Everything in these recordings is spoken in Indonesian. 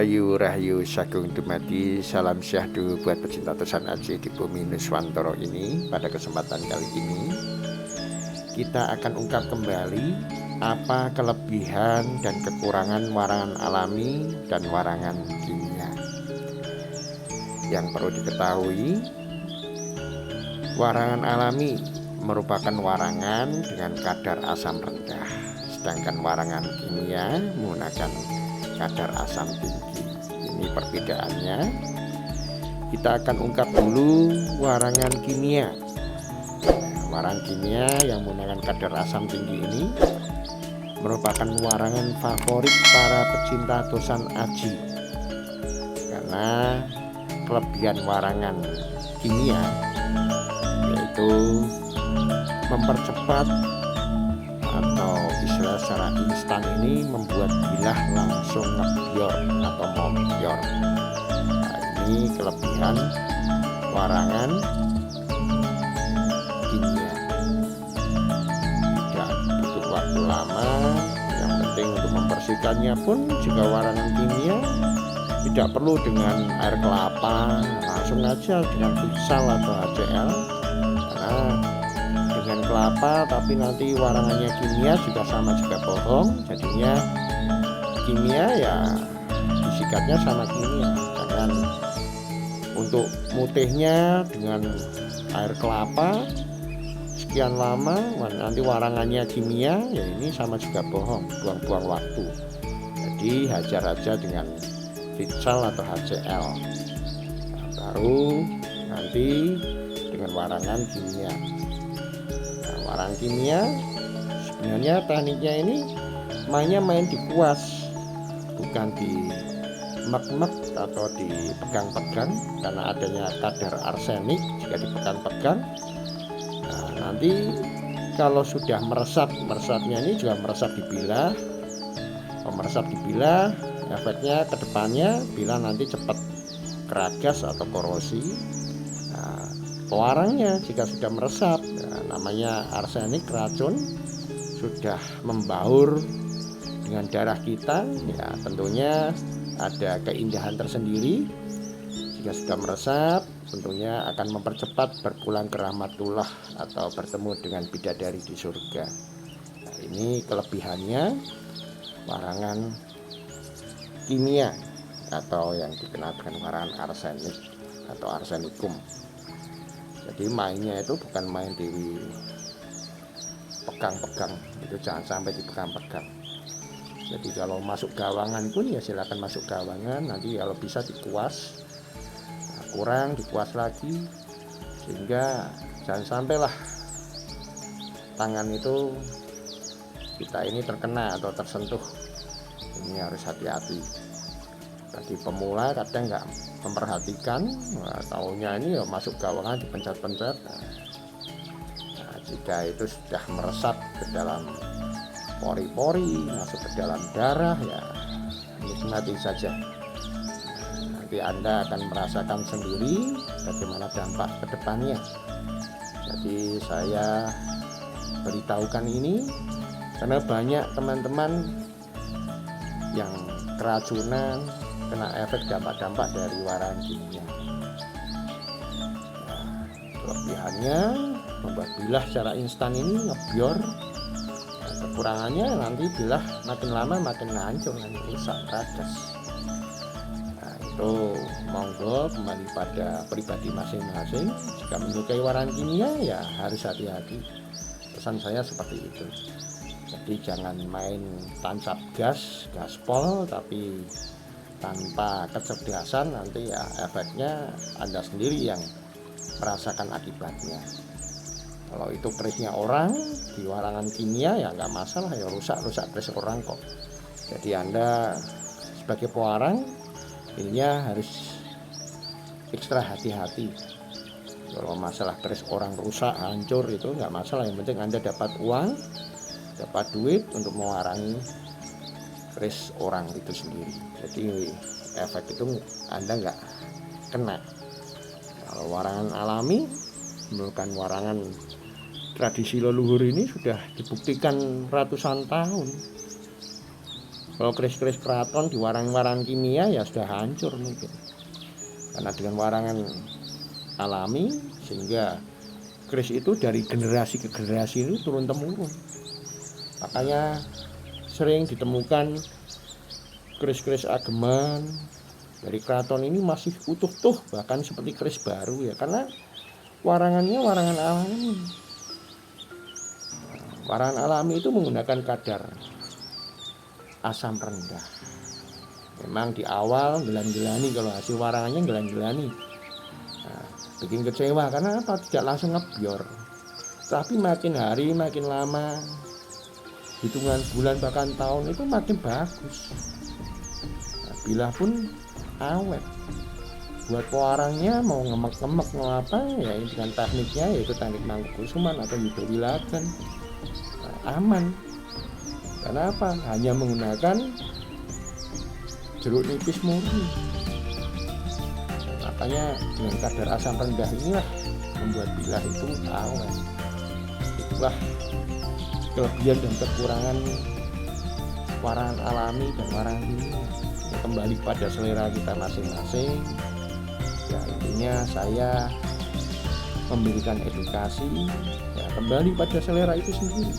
Rahayu Rahayu Sagung Dumadi, salam syahdu buat pecinta Tosan Aji di bumi Nuswantoro ini. Pada kesempatan kali ini kita akan ungkap kembali apa kelebihan dan kekurangan warangan alami dan warangan kimia. Yang perlu diketahui, warangan alami merupakan warangan dengan kadar asam rendah, sedangkan warangan kimia menggunakan kadar asam tinggi. Ini perbedaannya. Kita akan ungkap dulu warangan kimia. Warangan kimia yang menggunakan kadar asam tinggi ini merupakan warangan favorit para pecinta Tosan Aji, karena kelebihan warangan kimia yaitu mempercepat atau istilah secara instan ini membuat bilah langsung ngebior atau mombior. Nah, ini kelebihan warangan kimia. Tidak butuh waktu lama, yang penting untuk membersihkannya pun jika warangan kimia tidak perlu dengan air kelapa, langsung aja dengan futsal atau HCl, karena dengan kelapa tapi nanti warangannya kimia juga sama juga bohong. Jadinya kimia ya disikatnya sama kimia. Jangan untuk mutihnya dengan air kelapa sekian lama, nanti warangannya kimia, ya ini sama juga bohong, buang-buang waktu. Jadi hajar aja dengan futsal atau HCl, nah, baru nanti dengan warangan kimia. Warangan kimia sebenarnya tekniknya ini main di kuas, bukan di mek-mek atau dipegang-pegang, karena adanya kadar arsenik jika dipegang-pegang. Nah, nanti kalau sudah meresapnya ini juga meresap di bilah. Meresap di bilah, efeknya ke depannya bilah nanti cepat keragas atau korosi. Nah, pewarangnya jika sudah meresap, namanya arsenik, racun, sudah membaur dengan darah kita, ya tentunya ada keindahan tersendiri. Jika sudah meresap, tentunya akan mempercepat berpulang ke rahmatullah atau bertemu dengan bidadari di surga. Nah, ini kelebihannya warangan kimia atau yang dikenal dengan warangan arsenik atau arsenikum. Jadi mainnya itu bukan main di pegang-pegang, itu jangan sampai dipegang-pegang. Jadi kalau masuk gawangan pun ya silakan masuk gawangan, nanti kalau bisa dikuas, nah, kurang dikuas lagi, sehingga jangan sampailah tangan itu kita ini terkena atau tersentuh. Ini harus hati-hati. Bagi pemula kadang nggak memperhatikan, taunya ini ya masuk gawangan dipencet-pencet. Nah, jika itu sudah meresap ke dalam pori-pori, masuk ke dalam darah, ya nikmati saja. Nanti Anda akan merasakan sendiri bagaimana dampak ke depannya. Jadi saya beritahukan ini karena banyak teman-teman yang keracunan, kena efek dampak-dampak dari warangan kimia. Nah, kelebihannya membuat bilah secara instan ini ngebior. Nah, kekurangannya nanti bilah makin lama makin hancur, nanti rusak, ragas. Nah, itu monggo kembali pada pribadi masing-masing. Jika menyukai warangan kimia ya harus hati-hati. Pesan saya seperti itu. Jadi jangan main tancap gaspol tapi tanpa kecerdasan, nanti ya efeknya Anda sendiri yang merasakan akibatnya. Kalau itu kerisnya orang di warangan kimia ya nggak masalah, ya rusak keris orang kok. Jadi Anda sebagai pewarang ininya harus ekstra hati-hati. Kalau masalah keris orang rusak hancur itu nggak masalah, yang penting Anda dapat uang, dapat duit untuk mewarangi keris orang itu sendiri. Jadi efek itu Anda nggak kena. Kalau warangan alami merupakan warangan tradisi leluhur, ini sudah dibuktikan ratusan tahun. Kalau keris-keris keraton di warangan kimia ya sudah hancur mungkin. Karena dengan warangan alami sehingga keris itu dari generasi ke generasi itu turun temurun. Makanya sering ditemukan keris-keris ageman dari keraton ini masih utuh tuh, bahkan seperti keris baru ya, karena warangannya warangan alami. Warangan alami itu menggunakan kadar asam rendah. Memang di awal gelan-gelani, kalau hasil warangannya gelan-gelani. Nah, bikin kecewa karena apa? Tidak langsung ngebior. Tapi makin hari makin lama, hitungan bulan bahkan tahun itu makin bagus. Nah, bilah pun awet. Buat pewarangnya mau ngemek-ngemek mau apa ya dengan tekniknya yaitu teknik Mangkukusuman atau Yuda Wilagan. Nah, aman. Karena apa? Hanya menggunakan jeruk nipis murni. Makanya dengan kadar asam rendah inilah membuat bilah itu awet. Itulah kelebihan dan kekurangan warangan alami dan warangan kimia. Ya, kembali pada selera kita masing-masing. Ya, intinya saya memberikan edukasi ya, kembali pada selera itu sendiri.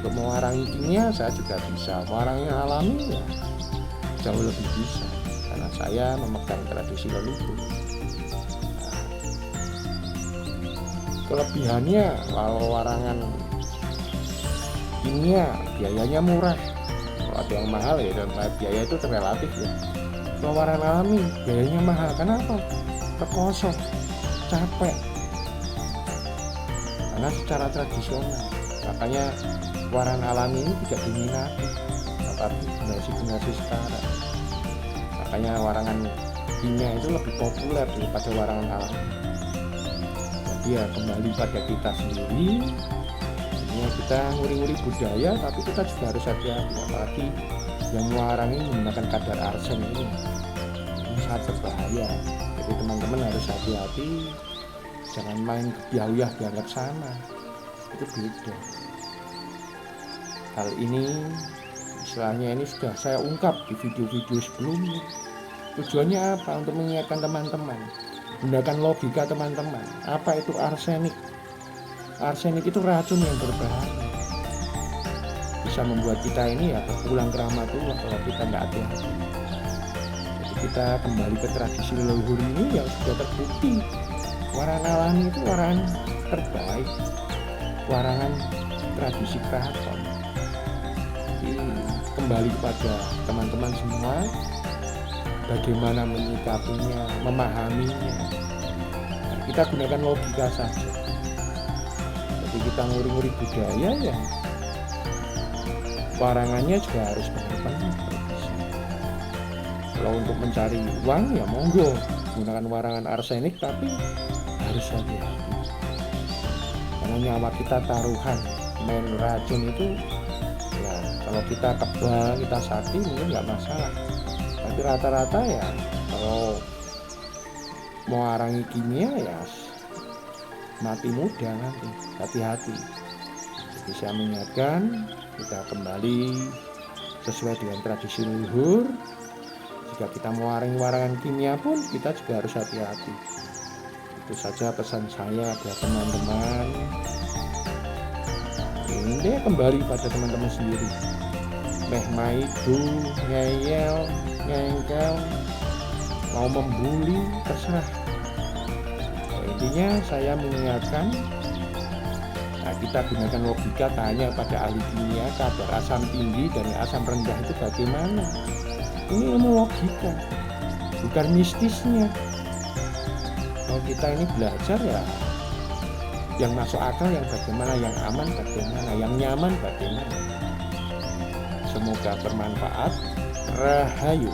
Untuk mewarangi kimia saya juga bisa, mewarangi alami ya jauh lebih bisa karena saya memegang tradisi leluhur. Nah, kelebihannya kalau warangan kimia biayanya murah, kalau ada yang mahal ya biaya itu relatif ya. Kalau warangan alami biayanya mahal, kenapa? Terkosong, capek karena secara tradisional. Makanya warangan alami ini tidak diminati tapi generasi sekarang. Makanya warangan kimia itu lebih populer daripada warangan alami. Jadi ya kembali pada kita sendiri. Ini kita nguri-nguri budaya, tapi kita juga harus hati-hati. Apalagi yang mewarangi menggunakan kadar arsen ini sangat berbahaya. Jadi teman-teman harus hati-hati. Jangan main kebiayah dianggap sama. Itu beda. Hal ini istilahnya ini sudah saya ungkap di video-video sebelumnya. Tujuannya apa? Untuk mengingatkan teman-teman, gunakan logika teman-teman. Apa itu arsenik? Arsenik itu racun yang berbahaya, bisa membuat kita ini ya pulang ke rahmatullah kalau kita nggak hati-hati. Jadi kita kembali ke tradisi leluhur ini yang sudah terbukti warangan alami itu warangan terbaik, warangan tradisi keraton. Kembali kepada teman-teman semua, bagaimana menyikapinya, memahaminya. Nah, kita gunakan logika saja. Jadi kita nguri-nguri budaya ya, warangannya juga harus benar-benar bisa. Kalau untuk mencari uang ya monggo gunakan warangan arsenik, tapi harus hati-hati. Karena nyawa kita taruhan, main racun itu. Kalau kita kebal, kita sakti mungkin nggak masalah. Tapi rata-rata ya kalau mewarangi kimia ya mati muda nanti. Hati-hati. Jadi saya mengingatkan kita kembali sesuai dengan tradisi leluhur. Jika kita mewarangi warangan kimia pun kita juga harus hati-hati. Itu saja pesan saya buat teman-teman. Ini kembali pada teman-teman sendiri. Meh maidu, ngeyel, ngengkel, mau membuli, terserah. Intinya saya mengingatkan, nah kita gunakan logika, tanya pada ahli kimia kadar asam tinggi dan asam rendah itu bagaimana. Ini ilmu logika, bukan mistisnya. Kalau kita ini belajar ya yang masuk akal yang bagaimana, yang aman bagaimana, yang nyaman bagaimana. Semoga bermanfaat. Rahayu.